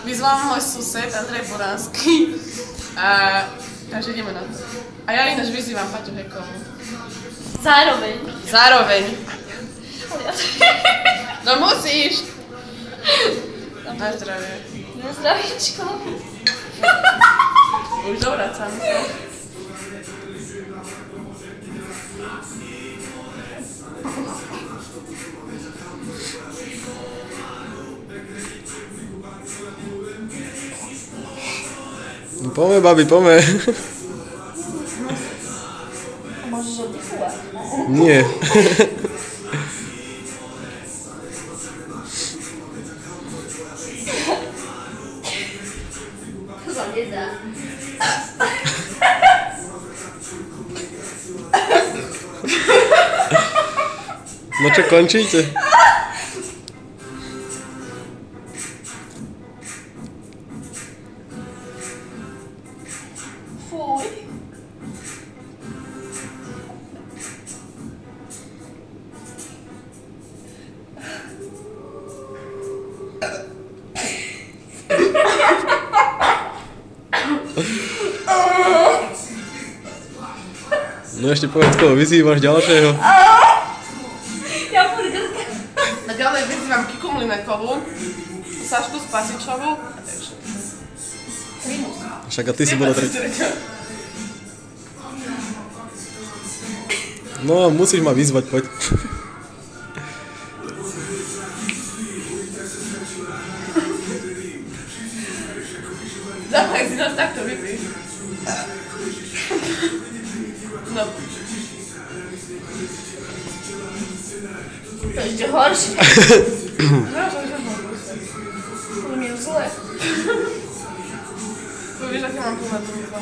Vyzval môj sused Andrej Boránsky. Takže ideme na to. A ja ináč vyzývam Paťu Hekovú. Zároveň. No musíš. Na zdravie. Na zdravíčko. Už dovracam sa. Poďme, babi, poďme. Môžeš oddychovať? Nie. To sa nedá. No čo, končíte? Fuj. No ešte povedz, koho vyzývaš ďalšieho. Ja furt grkám. A ďalej vyzývam Kiku Mlinekovú, Sašku Spasičovú. Však a ty si bola tretí. No, musíš ma vyzvať, poď. Zapaj si nás takto vypí. No. To je ešte horšie. No, že môžem. To mi je zle. Tu vieš, aké mám plné trúba.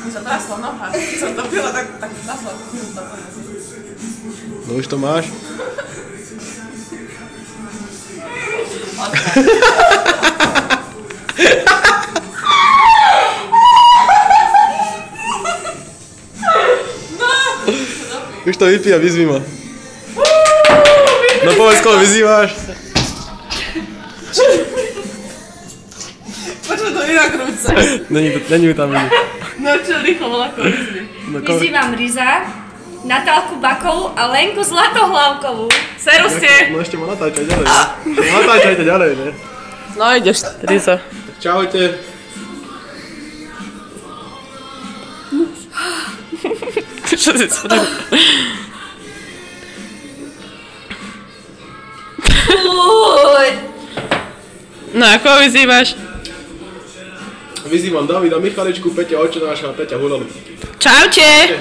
Mi sa trasla noha. Keď som to pila, tak trasla. No už to máš? Už to vypí a vyzví ma. No povedz, koho vyzývaš. Počuť to inak rúce. Není tam vidieť. No čo, rýchlo volá koho vyzví. Vyzývam Riza, Natálku Bakovú a Lenku Zlatohlavkovú. Seruste. No ešte ma natáčaj ďalej, ne? Natáčajte ďalej, ne? No ideš, Riza. Tak čaute. Čo si spravil? Fuj. No a koho vyzývaš? Vyzývam Davida Michaličku, Peťa Očenáša a Peťa Hulalu. Čaute!